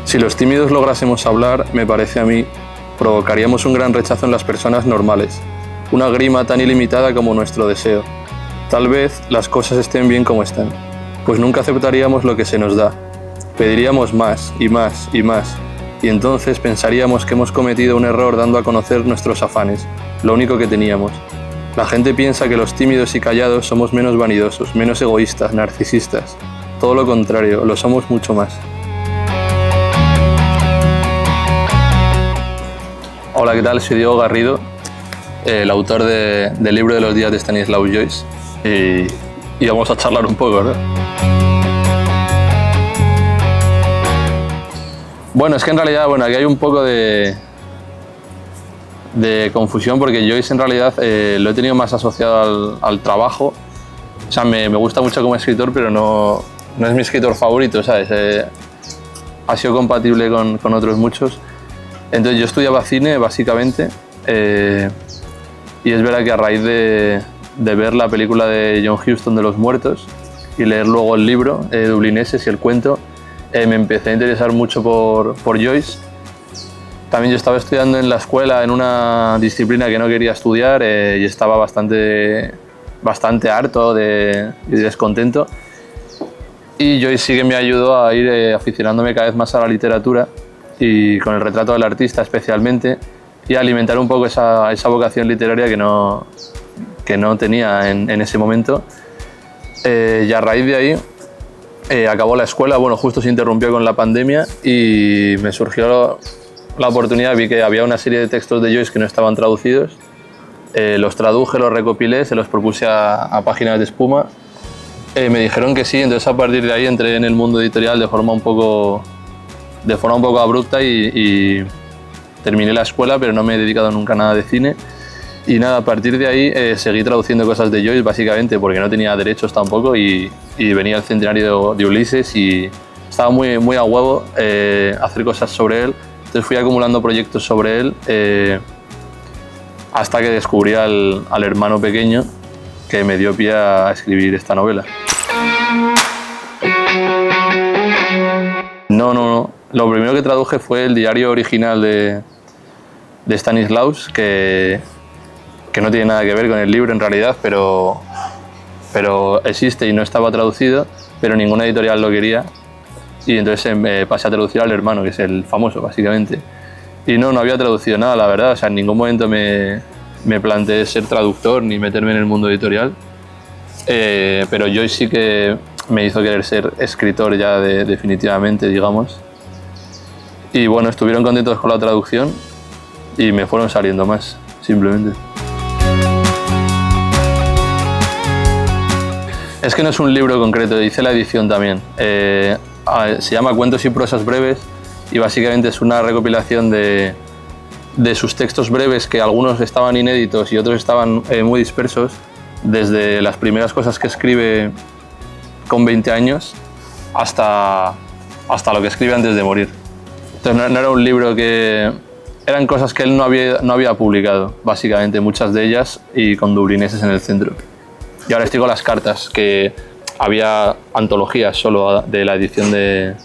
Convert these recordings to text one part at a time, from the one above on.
Si los tímidos lográsemos hablar, me parece a mí, provocaríamos un gran rechazo en las personas normales, una grima tan ilimitada como nuestro deseo. Tal vez las cosas estén bien como están, pues nunca aceptaríamos lo que se nos da. Pediríamos más y más y más, y entonces pensaríamos que hemos cometido un error dando a conocer nuestros afanes, lo único que teníamos. La gente piensa que los tímidos y callados somos menos vanidosos, menos egoístas, narcisistas. Todo lo contrario, lo somos mucho más. Hola, ¿qué tal? Soy Diego Garrido, el autor del libro de los días de Stanislaw Joyce, y vamos a charlar un poco, ¿no? Bueno, es que en realidad, aquí hay un poco de confusión, porque Joyce en realidad lo he tenido más asociado al trabajo. O sea, me gusta mucho como escritor, pero no es mi escritor favorito, ¿sabes? Ha sido compatible con otros muchos. Entonces yo estudiaba cine, básicamente, y es verdad que a raíz de ver la película de John Huston de Los Muertos y leer luego el libro, Dublineses y el cuento, me empecé a interesar mucho por Joyce. También yo estaba estudiando en la escuela en una disciplina que no quería estudiar y estaba bastante harto y descontento. Y Joyce sí que me ayudó a ir aficionándome cada vez más a la literatura y con el retrato del artista especialmente, y a alimentar un poco esa vocación literaria que no tenía en ese momento. Y a raíz de ahí acabó la escuela, justo se interrumpió con la pandemia y me surgió la oportunidad. Vi que había una serie de textos de Joyce que no estaban traducidos, los traduje, los recopilé, se los propuse a Páginas de Espuma, me dijeron que sí, entonces a partir de ahí entré en el mundo editorial de forma un poco abrupta y terminé la escuela, pero no me he dedicado nunca a nada de cine. Y nada, a partir de ahí seguí traduciendo cosas de Joyce, básicamente porque no tenía derechos tampoco, y venía el centenario de Ulises y estaba muy a huevo hacer cosas sobre él. Entonces fui acumulando proyectos sobre él hasta que descubrí al hermano pequeño, que me dio pie a escribir esta novela. No. Lo primero que traduje fue el diario original de Stanislaus, que no tiene nada que ver con el libro en realidad, pero existe y no estaba traducido, pero ninguna editorial lo quería, y entonces me pasé a traducir al hermano, que es el famoso, básicamente. Y no había traducido nada, la verdad. O sea, en ningún momento me planteé ser traductor ni meterme en el mundo editorial, pero Joyce sí que me hizo querer ser escritor ya definitivamente, digamos. Y estuvieron contentos con la traducción y me fueron saliendo más, simplemente. Es que no es un libro concreto, hice la edición también. Se llama Cuentos y prosas breves y básicamente es una recopilación de sus textos breves, que algunos estaban inéditos y otros estaban muy dispersos, desde las primeras cosas que escribe con 20 años hasta lo que escribe antes de morir. Entonces no era un libro que... Eran cosas que él no había publicado, básicamente, muchas de ellas, y con dublineses en el centro. Y ahora estoy con las cartas, que había antologías solo de la edición de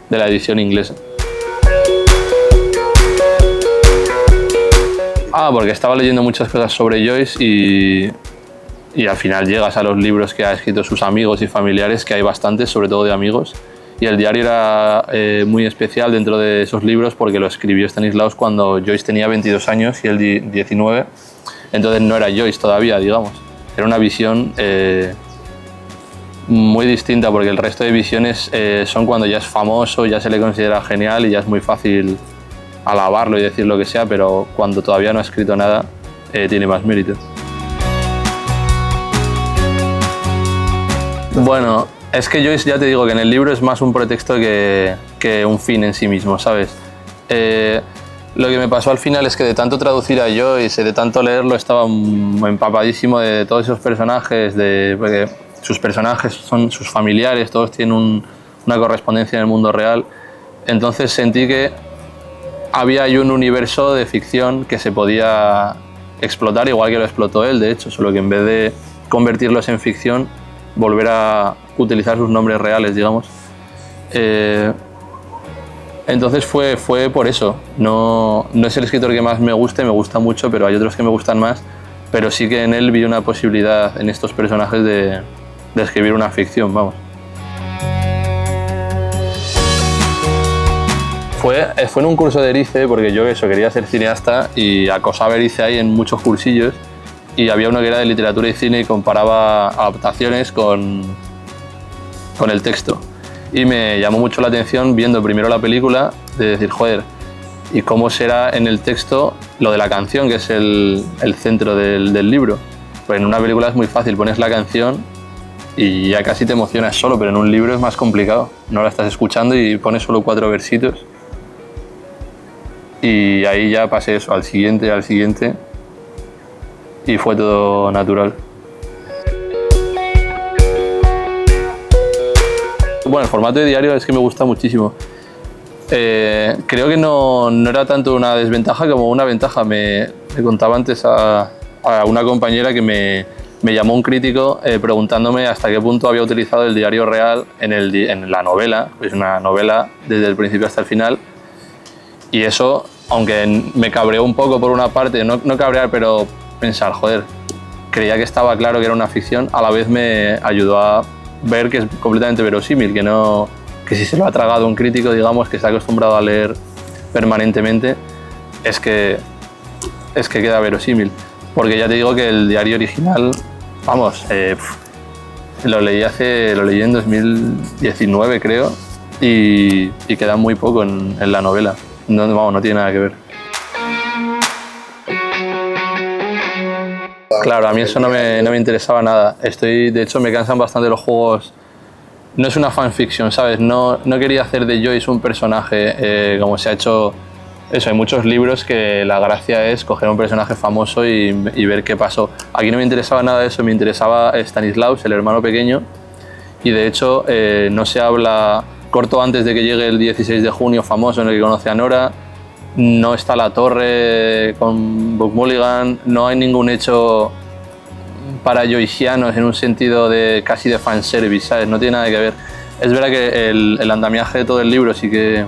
la edición inglesa. Porque estaba leyendo muchas cosas sobre Joyce y al final llegas a los libros que ha escrito sus amigos y familiares, que hay bastantes, sobre todo de amigos. Y el diario era muy especial dentro de esos libros porque lo escribió Stanislaus cuando Joyce tenía 22 años y él 19. Entonces no era Joyce todavía, digamos. Era una visión muy distinta, porque el resto de visiones son cuando ya es famoso, ya se le considera genial y ya es muy fácil alabarlo y decir lo que sea, pero cuando todavía no ha escrito nada tiene más mérito. Es que Joyce, ya te digo que en el libro es más un pretexto que un fin en sí mismo, ¿sabes? Lo que me pasó al final es que de tanto traducir a Joyce, de tanto leerlo, estaba empapadísimo de todos esos personajes, porque sus personajes son sus familiares, todos tienen una correspondencia en el mundo real. Entonces sentí que había ahí un universo de ficción que se podía explotar, igual que lo explotó él, de hecho, solo que en vez de convertirlos en ficción, volver a utilizar sus nombres reales, digamos. Entonces fue por eso. No es el escritor que más me gusta mucho, pero hay otros que me gustan más. Pero sí que en él vi una posibilidad en estos personajes de escribir una ficción, vamos. Fue en un curso de Erice, porque yo quería ser cineasta y acosaba a Erice ahí en muchos cursillos, y había uno que era de literatura y cine y comparaba adaptaciones con el texto. Y me llamó mucho la atención viendo primero la película, de decir, joder, ¿y cómo será en el texto lo de la canción, que es el centro del libro? Pues en una película es muy fácil, pones la canción y ya casi te emocionas solo, pero en un libro es más complicado. No la estás escuchando y pones solo 4 versitos. Y ahí ya pasé eso, al siguiente, y fue todo natural. Bueno, el formato de diario es que me gusta muchísimo. Creo que no era tanto una desventaja como una ventaja. Me contaba antes a una compañera que me llamó un crítico preguntándome hasta qué punto había utilizado el diario real en la novela, pues una novela desde el principio hasta el final. Y eso, aunque me cabreó un poco por una parte, no cabrear, pero pensar, joder, creía que estaba claro que era una ficción, a la vez me ayudó a ver que es completamente verosímil, que si se lo ha tragado un crítico, digamos, que está acostumbrado a leer permanentemente, es que queda verosímil. Porque ya te digo que el diario original, vamos, lo leí en 2019, creo, y queda muy poco en la novela. No tiene nada que ver. Claro, a mí eso no me interesaba nada. De hecho, me cansan bastante los juegos. No es una fanfiction, ¿sabes? No quería hacer de Joyce un personaje como se ha hecho. Eso, hay muchos libros que la gracia es coger un personaje famoso y ver qué pasó. Aquí no me interesaba nada de eso, me interesaba Stanislaus, el hermano pequeño, y de hecho no se habla, corto antes de que llegue el 16 de junio famoso en el que conoce a Nora, no está la torre con Buck Mulligan, no hay ningún hecho para joycianos en un sentido de casi de fanservice, ¿sabes? No tiene nada que ver. Es verdad que el andamiaje de todo el libro sí que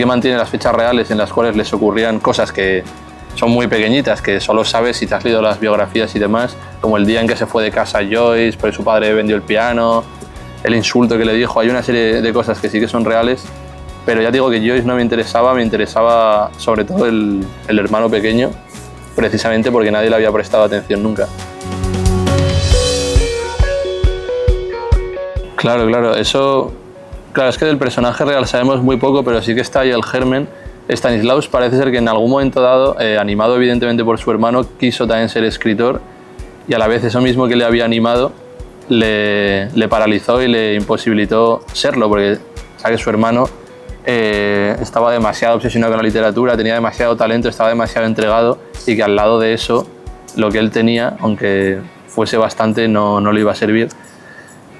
mantiene las fechas reales en las cuales les ocurrían cosas que son muy pequeñitas, que solo sabes si te has leído las biografías y demás, como el día en que se fue de casa Joyce, porque su padre vendió el piano, el insulto que le dijo. Hay una serie de cosas que sí que son reales, pero ya digo que Joyce no me interesaba sobre todo el hermano pequeño, precisamente porque nadie le había prestado atención nunca. Claro, eso... Claro, es que del personaje real sabemos muy poco, pero sí que está ahí el germen. Stanislaus parece ser que en algún momento dado, animado evidentemente por su hermano, quiso también ser escritor, y a la vez eso mismo que le había animado le paralizó y le imposibilitó serlo, porque sabe que su hermano estaba demasiado obsesionado con la literatura, tenía demasiado talento, estaba demasiado entregado, y que al lado de eso lo que él tenía, aunque fuese bastante, no le iba a servir.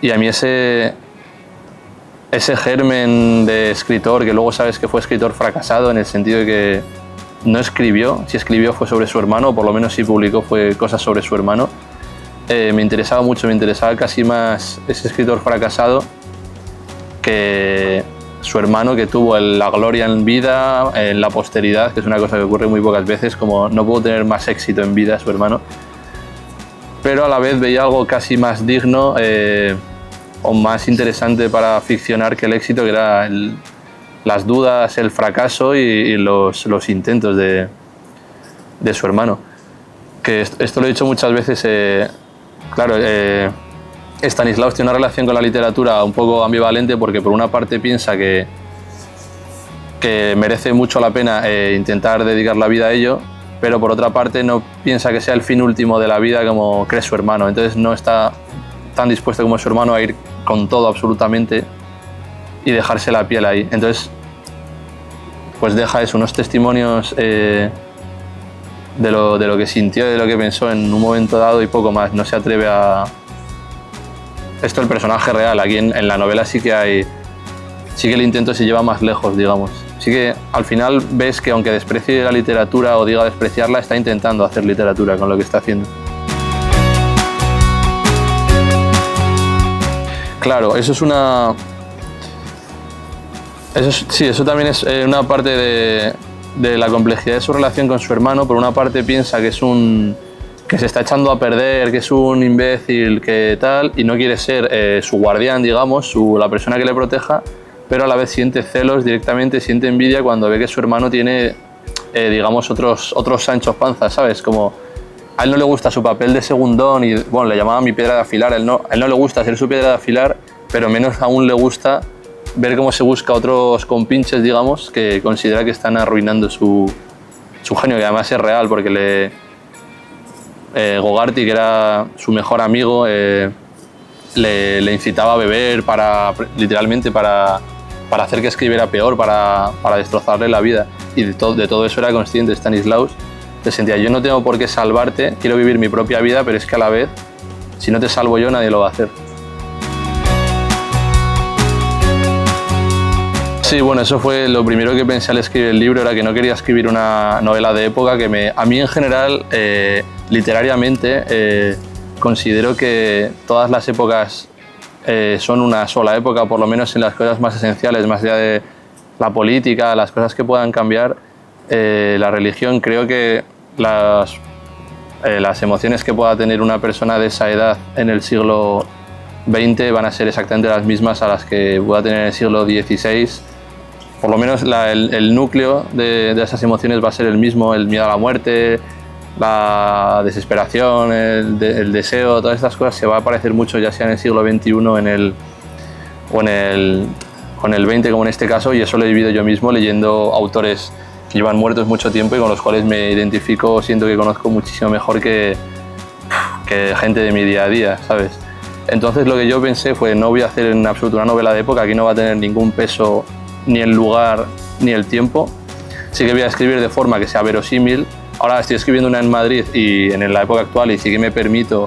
Y a mí ese germen de escritor, que luego sabes que fue escritor fracasado en el sentido de que no escribió, si escribió fue sobre su hermano, o por lo menos si publicó fue cosas sobre su hermano, me interesaba mucho, me interesaba casi más ese escritor fracasado que su hermano, que tuvo la gloria en vida, en la posteridad, que es una cosa que ocurre muy pocas veces, como no pudo tener más éxito en vida su hermano, pero a la vez veía algo casi más digno o más interesante para ficcionar que el éxito, que era las dudas, el fracaso y los intentos de su hermano. Que esto lo he dicho muchas veces, claro, Stanislaus tiene una relación con la literatura un poco ambivalente, porque por una parte piensa que merece mucho la pena intentar dedicar la vida a ello, pero por otra parte no piensa que sea el fin último de la vida como cree su hermano, entonces no está tan dispuesto como su hermano a ir con todo absolutamente y dejarse la piel ahí. Entonces, pues deja eso, unos testimonios de lo que sintió, de lo que pensó en un momento dado y poco más. No se atreve a... Esto el personaje real, aquí en la novela sí que el intento se lleva más lejos, digamos. Sí que al final ves que aunque desprecie la literatura o diga despreciarla, está intentando hacer literatura con lo que está haciendo. Claro, eso es Sí, eso también es una parte de la complejidad de su relación con su hermano. Por una parte piensa que que se está echando a perder, que es un imbécil, que tal, y no quiere ser su guardián, digamos, la persona que le proteja, pero a la vez siente celos directamente, siente envidia cuando ve que su hermano tiene, digamos, otros Sanchos Panza, ¿sabes? Como a él no le gusta su papel de segundón y, bueno, le llamaba mi piedra de afilar, a él no le gusta ser su piedra de afilar, pero menos aún le gusta ver cómo se busca otros compinches, digamos, que considera que están arruinando su genio, que además es real, porque Gogarty, que era su mejor amigo, le incitaba a beber literalmente para hacer que escribiera peor, para destrozarle la vida. Y de todo eso era consciente Stanislaus. Se sentía, yo no tengo por qué salvarte, quiero vivir mi propia vida, pero es que a la vez, si no te salvo yo, nadie lo va a hacer. Sí, bueno, eso fue lo primero que pensé al escribir el libro, era que no quería escribir una novela de época a mí en general, literariamente, considero que todas las épocas son una sola época, por lo menos en las cosas más esenciales, más allá de la política, las cosas que puedan cambiar, la religión. Creo que las emociones que pueda tener una persona de esa edad en el siglo XX van a ser exactamente las mismas a las que pueda tener en el siglo XVI. Por lo menos el núcleo de esas emociones va a ser el mismo: el miedo a la muerte, la desesperación, el deseo, todas estas cosas se va a parecer mucho, ya sea en el siglo XXI o en el XX, como en este caso, y eso lo he vivido yo mismo leyendo autores que llevan muertos mucho tiempo y con los cuales me identifico, siento que conozco muchísimo mejor que gente de mi día a día, ¿sabes? Entonces lo que yo pensé fue, no voy a hacer en absoluto una novela de época, aquí no va a tener ningún peso ni el lugar ni el tiempo. Sí que voy a escribir de forma que sea verosímil. Ahora estoy escribiendo una en Madrid y en la época actual, y sí que me permito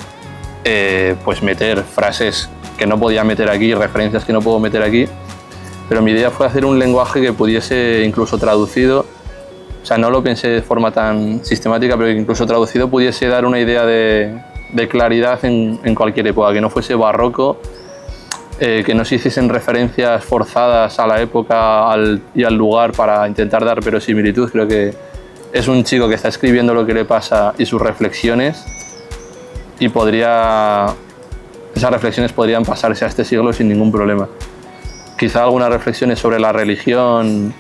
pues meter frases que no podía meter aquí, referencias que no puedo meter aquí, pero mi idea fue hacer un lenguaje que pudiese, incluso traducido, o sea, no lo pensé de forma tan sistemática, pero que incluso traducido pudiese dar una idea de claridad en cualquier época, que no fuese barroco, que no se hiciesen referencias forzadas a la época y al lugar para intentar dar verosimilitud. Creo que es un chico que está escribiendo lo que le pasa y sus reflexiones, y esas reflexiones podrían pasarse a este siglo sin ningún problema. Quizá algunas reflexiones sobre la religión,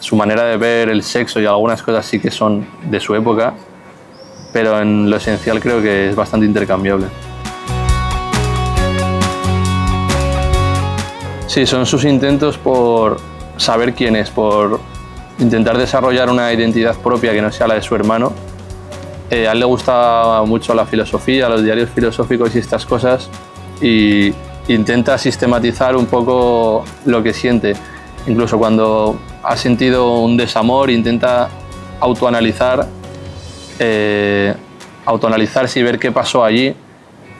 su manera de ver el sexo y algunas cosas sí que son de su época, pero en lo esencial creo que es bastante intercambiable. Sí, son sus intentos por saber quién es, por intentar desarrollar una identidad propia que no sea la de su hermano. A él le gusta mucho la filosofía, los diarios filosóficos y estas cosas, y intenta sistematizar un poco lo que siente. Incluso cuando ha sentido un desamor, intenta autoanalizarse y ver qué pasó allí.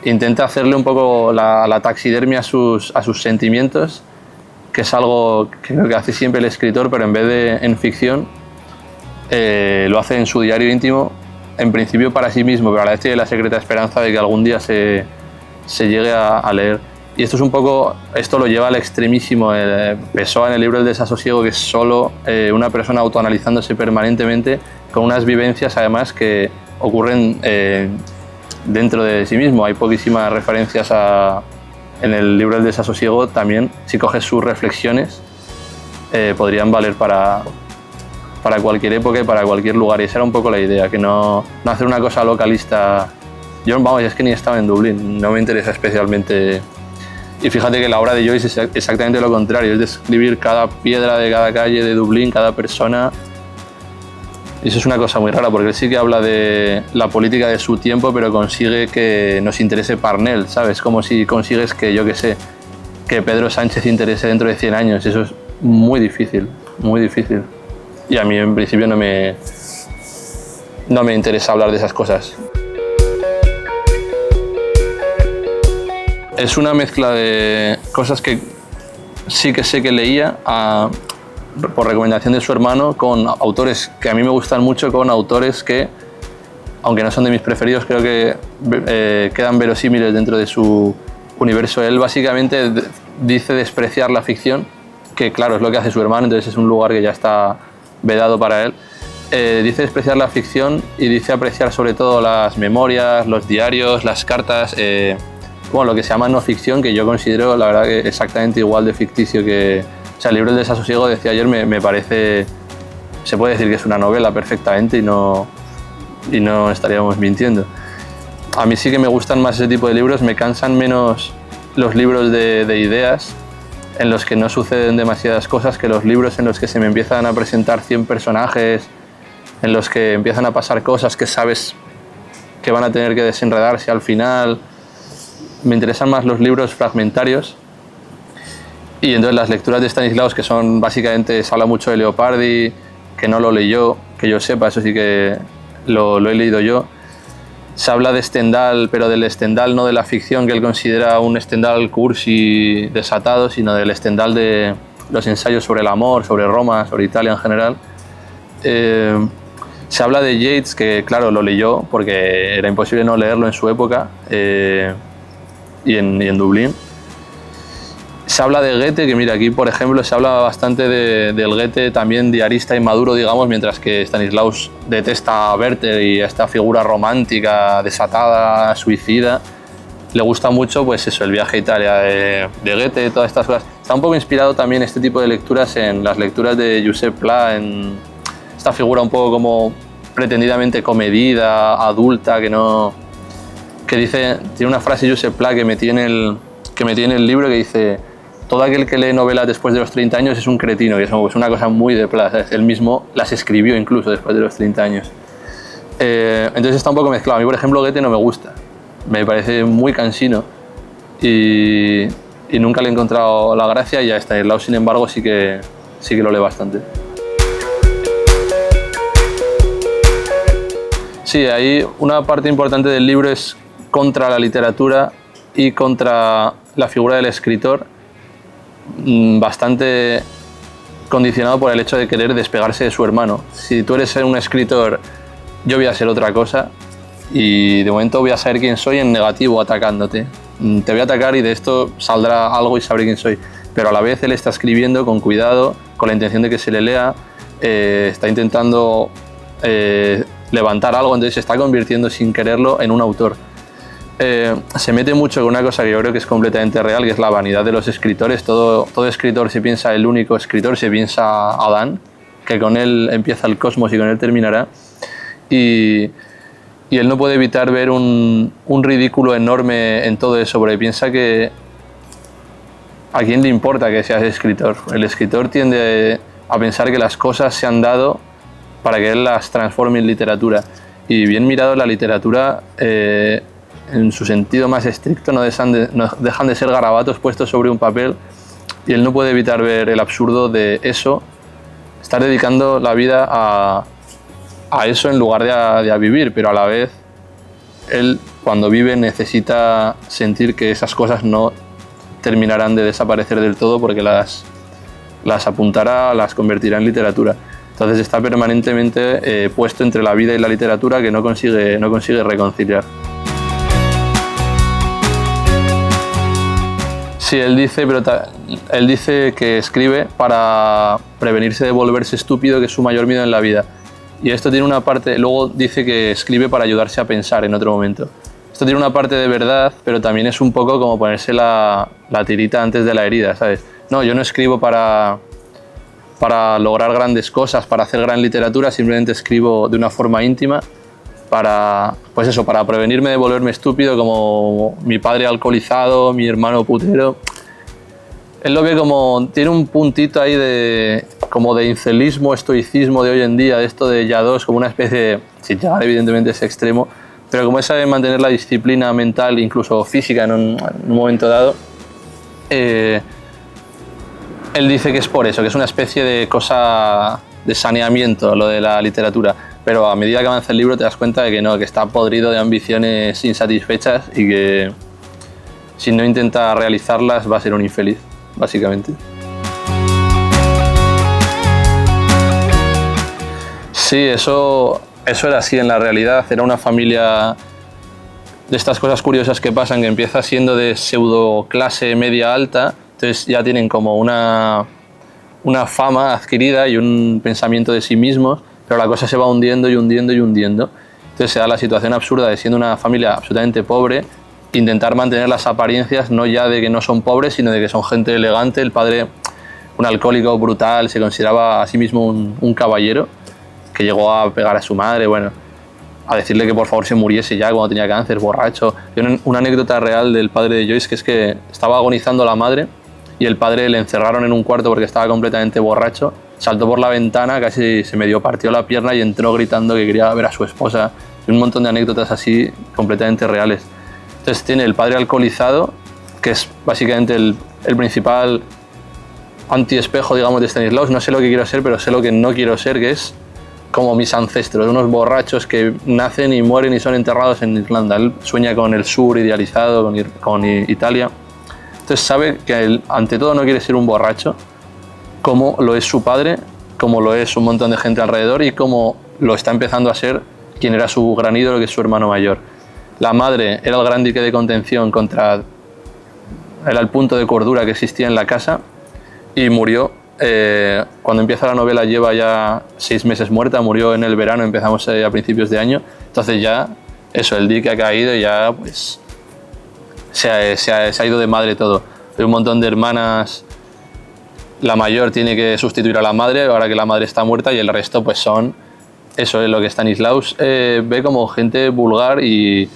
Intenta hacerle un poco la taxidermia a sus sentimientos, que es algo que creo que hace siempre el escritor, pero en vez de en ficción, lo hace en su diario íntimo, en principio para sí mismo, pero a la vez tiene la secreta esperanza de que algún día se llegue a leer. Y esto lo lleva al extremísimo. Pessoa, en el libro El desasosiego, que es solo una persona autoanalizándose permanentemente, con unas vivencias además que ocurren dentro de sí mismo. Hay poquísimas referencias en el libro El desasosiego. También, si coges sus reflexiones, podrían valer para cualquier época y para cualquier lugar, y esa era un poco la idea, que no hacer una cosa localista. Yo, es que ni estaba en Dublín, no me interesa especialmente. Y fíjate que la obra de Joyce es exactamente lo contrario, es describir cada piedra de cada calle de Dublín, cada persona. Y eso es una cosa muy rara, porque él sí que habla de la política de su tiempo, pero consigue que nos interese Parnell, ¿sabes? Como si consigues que, yo qué sé, que Pedro Sánchez interese dentro de 100 años. Eso es muy difícil, muy difícil. Y a mí en principio no me interesa hablar de esas cosas. Es una mezcla de cosas que sí que sé que leía por recomendación de su hermano, con autores que a mí me gustan mucho, con autores que, aunque no son de mis preferidos, creo que quedan verosímiles dentro de su universo. Él básicamente dice despreciar la ficción, que claro, es lo que hace su hermano, entonces es un lugar que ya está vedado para él. Dice despreciar la ficción y dice apreciar sobre todo las memorias, los diarios, las cartas, bueno, lo que se llama no ficción, que yo considero la verdad que exactamente igual de ficticio que... O sea, el libro El desasosiego, decía ayer, me parece... Se puede decir que es una novela perfectamente y no estaríamos mintiendo. A mí sí que me gustan más ese tipo de libros, me cansan menos los libros de ideas en los que no suceden demasiadas cosas que los libros en los que se me empiezan a presentar 100 personajes, en los que empiezan a pasar cosas que sabes que van a tener que desenredarse al final. Me interesan más los libros fragmentarios. Y entonces las lecturas de Stanislaus, que son básicamente, se habla mucho de Leopardi, que no lo leyó, que yo sepa, eso sí que lo he leído yo. Se habla de Stendhal, pero del Stendhal no de la ficción, que él considera un Stendhal cursi desatado, sino del Stendhal de los ensayos sobre el amor, sobre Roma, sobre Italia en general. Se habla de Yeats, que claro, lo leyó porque era imposible no leerlo en su época, y en Dublín. Se habla de Goethe, que mira, aquí por ejemplo se habla bastante del Goethe también diarista inmaduro, digamos, mientras que Stanislaus detesta a Werther y a esta figura romántica, desatada, suicida. Le gusta mucho, pues eso, el viaje a Italia de Goethe, todas estas cosas. Está un poco inspirado también este tipo de lecturas en las lecturas de Josep Pla, en esta figura un poco como pretendidamente comedida, adulta, que dice, tiene una frase Josep Pla que metí en el libro que dice: todo aquel que lee novelas después de los 30 años es un cretino, y eso es una cosa muy de Pla, ¿sabes? Él mismo las escribió incluso después de los 30 años. Entonces está un poco mezclado. A mí, por ejemplo, Goethe no me gusta, me parece muy cansino y nunca le he encontrado la gracia, y a Stanislaus, sin embargo, sí que lo leo bastante. Sí, ahí una parte importante del libro es contra la literatura y contra la figura del escritor, bastante condicionado por el hecho de querer despegarse de su hermano. Si tú eres un escritor, yo voy a ser otra cosa, y de momento voy a saber quién soy en negativo atacándote. Te voy a atacar y de esto saldrá algo y sabré quién soy. Pero a la vez él está escribiendo con cuidado, con la intención de que se le lea, está intentando levantar algo, entonces se está convirtiendo sin quererlo en un autor. Se mete mucho con una cosa que yo creo que es completamente real, que es la vanidad de los escritores. Todo escritor se piensa el único escritor, se piensa Adán, que con él empieza el cosmos y con él terminará. Y él no puede evitar ver un ridículo enorme en todo eso, porque piensa que ¿a quién le importa que seas escritor? El escritor tiende a pensar que las cosas se han dado para que él las transforme en literatura. Y bien mirado, la literatura, en su sentido más estricto, no dejan de ser garabatos puestos sobre un papel, y él no puede evitar ver el absurdo de eso, estar dedicando la vida a eso en lugar de a vivir, pero a la vez él, cuando vive, necesita sentir que esas cosas no terminarán de desaparecer del todo, porque las apuntará, las convertirá en literatura. Entonces está permanentemente puesto entre la vida y la literatura, que no consigue reconciliar. Sí, él dice que escribe para prevenirse de volverse estúpido, que es su mayor miedo en la vida. Y esto tiene una parte, luego dice que escribe para ayudarse a pensar en otro momento. Esto tiene una parte de verdad, pero también es un poco como ponerse la tirita antes de la herida, ¿sabes? No, yo no escribo para lograr grandes cosas, para hacer gran literatura, simplemente escribo de una forma íntima para prevenirme de volverme estúpido, como mi padre alcoholizado, mi hermano putero. Él lo ve como, tiene un puntito ahí como de incelismo, estoicismo de hoy en día, de esto de ya dos, como una especie de, sin llegar evidentemente a ese extremo, pero como esa de mantener la disciplina mental, incluso física en un momento dado. Él dice que es por eso, que es una especie de cosa de saneamiento, lo de la literatura. Pero a medida que avanza el libro te das cuenta de que no, que está podrido de ambiciones insatisfechas y que si no intenta realizarlas va a ser un infeliz, básicamente. Sí, eso era así en la realidad. Era una familia de estas cosas curiosas que pasan, que empieza siendo de pseudo clase media alta. Entonces ya tienen como una una fama adquirida y un pensamiento de sí mismos, pero la cosa se va hundiendo y hundiendo y hundiendo. Entonces se da la situación absurda de, siendo una familia absolutamente pobre, intentar mantener las apariencias no ya de que no son pobres, sino de que son gente elegante. El padre, un alcohólico brutal, se consideraba a sí mismo un caballero, que llegó a pegar a su madre, bueno, a decirle que por favor se muriese ya cuando tenía cáncer, borracho. Y una anécdota real del padre de Joyce, que es que estaba agonizando la madre y el padre le encerraron en un cuarto porque estaba completamente borracho, saltó por la ventana, casi se medio partió la pierna y entró gritando que quería ver a su esposa. Y un montón de anécdotas así completamente reales. Entonces tiene el padre alcoholizado, que es básicamente el principal anti-espejo, digamos, de Stanislaus. No sé lo que quiero ser, pero sé lo que no quiero ser, que es como mis ancestros, unos borrachos que nacen y mueren y son enterrados en Irlanda. Él sueña con el sur idealizado, con Italia. Entonces sabe que él, ante todo, no quiere ser un borracho, como lo es su padre, como lo es un montón de gente alrededor y como lo está empezando a ser quien era su gran ídolo, que es su hermano mayor. La madre era el gran dique de contención era el punto de cordura que existía en la casa, y murió. Cuando empieza la novela lleva ya 6 meses muerta, murió en el verano, empezamos a principios de año. Entonces ya, eso, el dique ha caído y ya pues se ha ido de madre todo. Hay un montón de hermanas, la mayor tiene que sustituir a la madre ahora que la madre está muerta, y el resto pues son, eso es lo que Stanislaus ve como gente vulgar y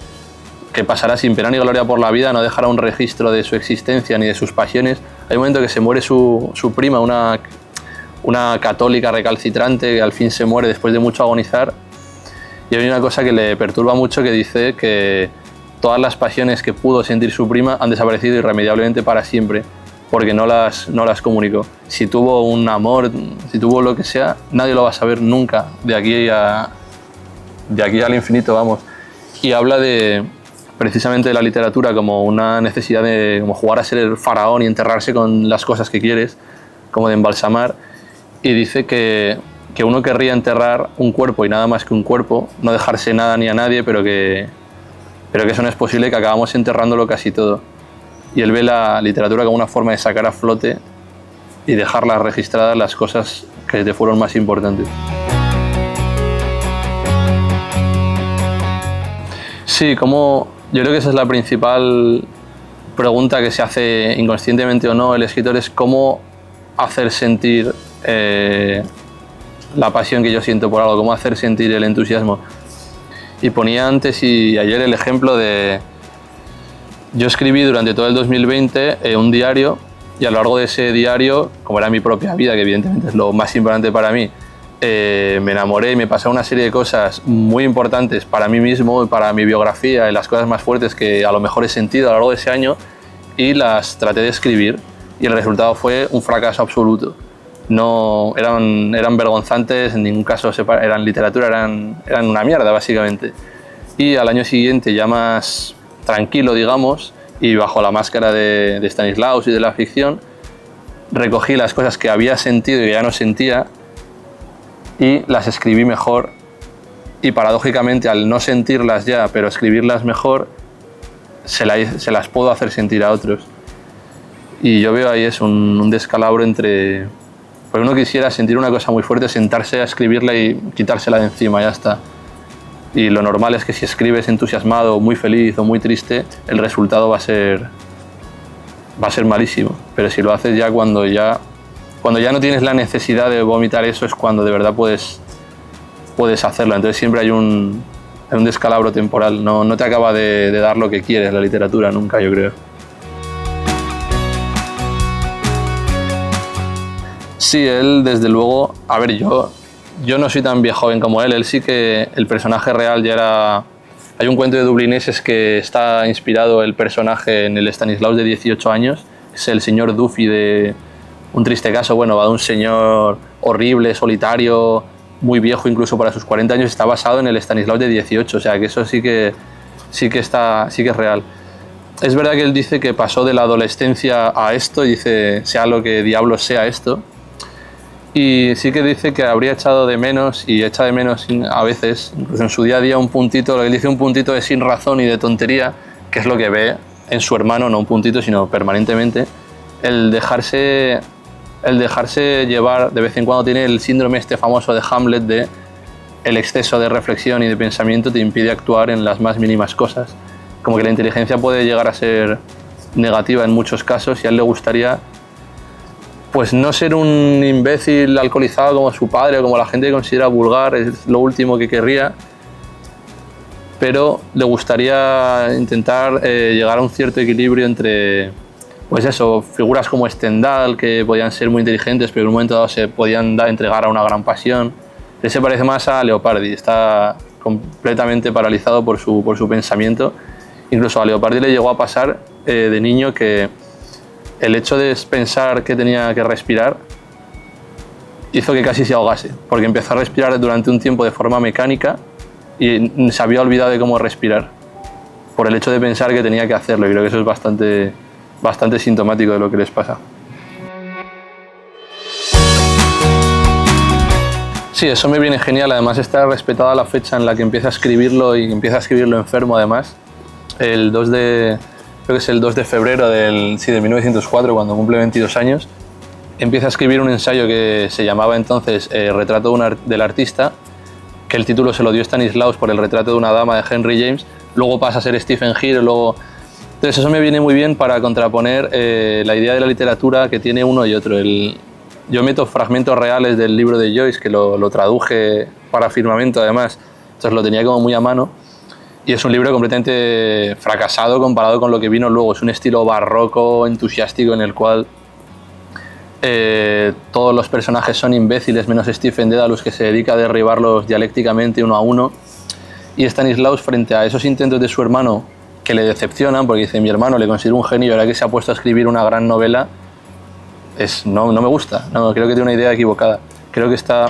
que pasará sin pena ni gloria por la vida, no dejará un registro de su existencia ni de sus pasiones. Hay un momento que se muere su prima, una católica recalcitrante, que al fin se muere después de mucho agonizar, y hay una cosa que le perturba mucho, que dice que todas las pasiones que pudo sentir su prima han desaparecido irremediablemente para siempre, porque no las comunicó. Si tuvo un amor, si tuvo lo que sea, nadie lo va a saber nunca, de aquí al infinito, vamos. Y habla precisamente de la literatura como una necesidad de como jugar a ser el faraón y enterrarse con las cosas que quieres, como de embalsamar, y dice que uno querría enterrar un cuerpo y nada más que un cuerpo, no dejarse nada ni a nadie, pero que eso no es posible, que acabamos enterrándolo casi todo. Y él ve la literatura como una forma de sacar a flote y dejarlas registradas las cosas que te fueron más importantes. Sí, yo creo que esa es la principal pregunta que se hace inconscientemente o no el escritor, es cómo hacer sentir la pasión que yo siento por algo, cómo hacer sentir el entusiasmo. Y ponía antes y ayer el ejemplo de... Yo escribí durante todo el 2020 un diario, y a lo largo de ese diario, como era mi propia vida, que evidentemente es lo más importante para mí, me enamoré y me pasaron una serie de cosas muy importantes para mí mismo y para mi biografía, y las cosas más fuertes que a lo mejor he sentido a lo largo de ese año, y las traté de escribir, y el resultado fue un fracaso absoluto. No eran vergonzantes, en ningún caso eran literatura, eran una mierda básicamente. Y al año siguiente, ya más tranquilo, digamos, y bajo la máscara de Stanislaus y de la ficción, recogí las cosas que había sentido y que ya no sentía y las escribí mejor, y paradójicamente, al no sentirlas ya pero escribirlas mejor, se las puedo hacer sentir a otros. Y yo veo ahí es un descalabro entre... Pues uno quisiera sentir una cosa muy fuerte, sentarse a escribirla y quitársela de encima, ya está. Y lo normal es que si escribes entusiasmado, muy feliz o muy triste, el resultado va a ser malísimo. Pero si lo haces ya cuando ya no tienes la necesidad de vomitar eso, es cuando de verdad puedes hacerlo. Entonces siempre hay un descalabro temporal. No te acaba de dar lo que quieres la literatura nunca, yo creo. Sí, él desde luego... A ver, yo no soy tan viejo joven como él. Él sí que el personaje real ya era... Hay un cuento de dublineses que está inspirado el personaje en el Stanislaus de 18 años. Es el señor Duffy de Un triste caso. Bueno, va de un señor horrible, solitario, muy viejo incluso para sus 40 años. Está basado en el Stanislaus de 18, o sea que eso sí que es real. Es verdad que él dice que pasó de la adolescencia a esto, y dice, sea lo que diablos sea esto. Y sí que dice que habría echado de menos, y echa de menos a veces, incluso en su día a día, un puntito, lo que él dice, un puntito de sin razón y de tontería, que es lo que ve en su hermano, no un puntito, sino permanentemente, el dejarse el dejarse llevar, de vez en cuando tiene el síndrome este famoso de Hamlet de el exceso de reflexión y de pensamiento te impide actuar en las más mínimas cosas. Como que la inteligencia puede llegar a ser negativa en muchos casos y a él le gustaría pues no ser un imbécil alcoholizado como su padre o como la gente que considera vulgar, es lo último que querría, pero le gustaría intentar llegar a un cierto equilibrio entre, pues eso, figuras como Stendhal, que podían ser muy inteligentes, pero en un momento dado se podían entregar a una gran pasión. Él se parece más a Leopardi, está completamente paralizado por su pensamiento. Incluso a Leopardi le llegó a pasar de niño que el hecho de pensar que tenía que respirar hizo que casi se ahogase, porque empezó a respirar durante un tiempo de forma mecánica y se había olvidado de cómo respirar, por el hecho de pensar que tenía que hacerlo, y creo que eso es bastante sintomático de lo que les pasa. Sí, eso me viene genial, además está respetada la fecha en la que empieza a escribirlo y empieza a escribirlo enfermo además, creo que es el 2 de febrero de 1904, cuando cumple 22 años, empieza a escribir un ensayo que se llamaba entonces Retrato del artista, que el título se lo dio Stanislaus por el retrato de una dama de Henry James, luego pasa a ser Stephen Hill, Entonces eso me viene muy bien para contraponer la idea de la literatura que tiene uno y otro. Yo meto fragmentos reales del libro de Joyce, que lo traduje para Firmamento además, entonces lo tenía como muy a mano, y es un libro completamente fracasado comparado con lo que vino luego. Es un estilo barroco, entusiástico, en el cual todos los personajes son imbéciles, menos Stephen Dedalus, que se dedica a derribarlos dialécticamente uno a uno, y Stanislaus, frente a esos intentos de su hermano que le decepcionan, porque dice, mi hermano le considero un genio y ahora que se ha puesto a escribir una gran novela, no me gusta, no, creo que tiene una idea equivocada. Creo que está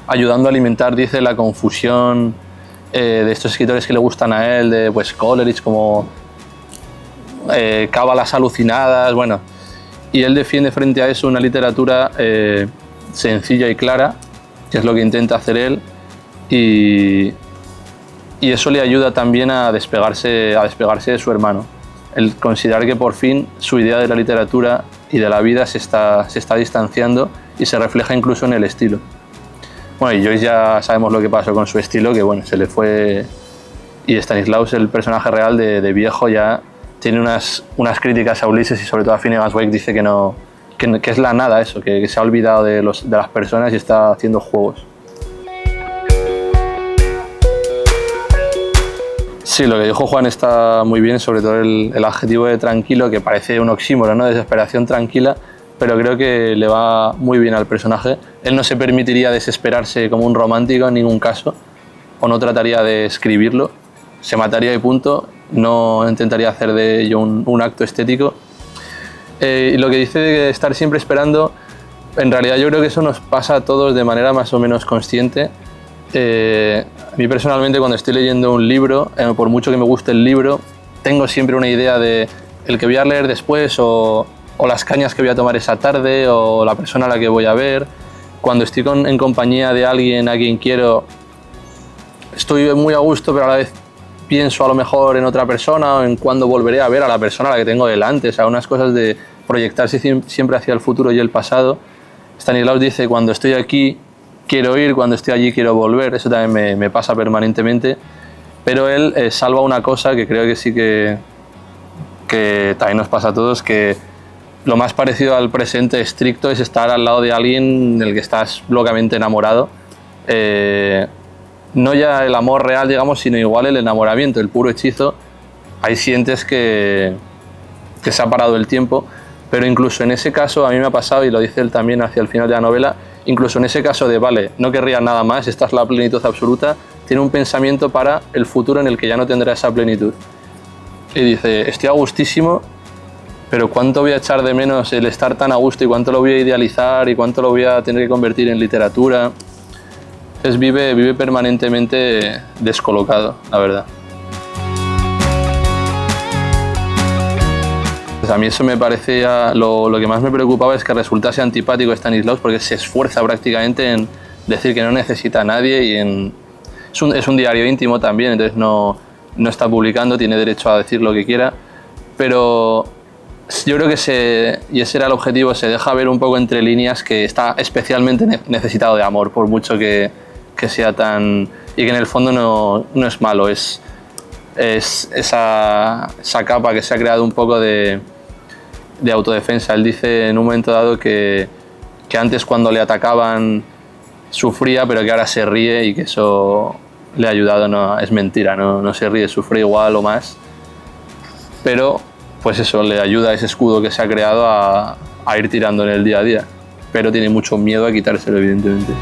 ayudando a alimentar, dice, la confusión de estos escritores que le gustan a él, de pues Coleridge, como cábalas alucinadas, bueno. Y él defiende frente a eso una literatura sencilla y clara, que es lo que intenta hacer él, y eso le ayuda también a despegarse de su hermano. El considerar que por fin su idea de la literatura y de la vida se está distanciando y se refleja incluso en el estilo. Bueno, y Joyce ya sabemos lo que pasó con su estilo, que bueno, se le fue, y Stanislaus, el personaje real de viejo, ya tiene unas críticas a Ulises y sobre todo a Finnegan's Wake, dice que es la nada eso, que se ha olvidado de las personas y está haciendo juegos. Sí, lo que dijo Juan está muy bien, sobre todo el adjetivo de tranquilo, que parece un oxímoron, ¿no? Desesperación tranquila, pero creo que le va muy bien al personaje. Él no se permitiría desesperarse como un romántico en ningún caso, o no trataría de escribirlo, se mataría y punto, no intentaría hacer de ello un acto estético. Y lo que dice de estar siempre esperando, en realidad yo creo que eso nos pasa a todos de manera más o menos consciente. A mí personalmente, cuando estoy leyendo un libro, por mucho que me guste el libro, tengo siempre una idea de el que voy a leer después, o las cañas que voy a tomar esa tarde, o la persona a la que voy a ver. Cuando estoy en compañía de alguien a quien quiero, estoy muy a gusto, pero a la vez pienso a lo mejor en otra persona o en cuándo volveré a ver a la persona a la que tengo delante. O sea, unas cosas de proyectarse siempre hacia el futuro y el pasado. Stanislaus dice, cuando estoy aquí quiero ir, cuando estoy allí quiero volver. Eso también me pasa permanentemente, pero él salva una cosa que creo que sí que también nos pasa a todos, que lo más parecido al presente estricto es estar al lado de alguien del que estás locamente enamorado. No ya el amor real, digamos, sino igual el enamoramiento, el puro hechizo. Ahí sientes que se ha parado el tiempo, pero incluso en ese caso a mí me ha pasado, y lo dice él también hacia el final de la novela, incluso en ese caso de, vale, no querría nada más, esta es la plenitud absoluta, tiene un pensamiento para el futuro en el que ya no tendrá esa plenitud. Y dice, estoy a gustísimo, pero cuánto voy a echar de menos el estar tan a gusto, y cuánto lo voy a idealizar, y cuánto lo voy a tener que convertir en literatura. Entonces vive permanentemente descolocado, la verdad. Pues a mí eso me parecía, lo que más me preocupaba es que resultase antipático Stanislaus, porque se esfuerza prácticamente en decir que no necesita a nadie, y es un diario íntimo también, entonces no está publicando, tiene derecho a decir lo que quiera, pero yo creo que y ese era el objetivo, se deja ver un poco entre líneas que está especialmente necesitado de amor, por mucho que sea tan... y que en el fondo no es malo, es esa capa que se ha creado un poco de autodefensa. Él dice en un momento dado que antes cuando le atacaban sufría, pero que ahora se ríe y que eso le ha ayudado. No, es mentira, no se ríe, sufre igual o más, pero pues eso le ayuda a ese escudo que se ha creado a ir tirando en el día a día, pero tiene mucho miedo a quitárselo, evidentemente.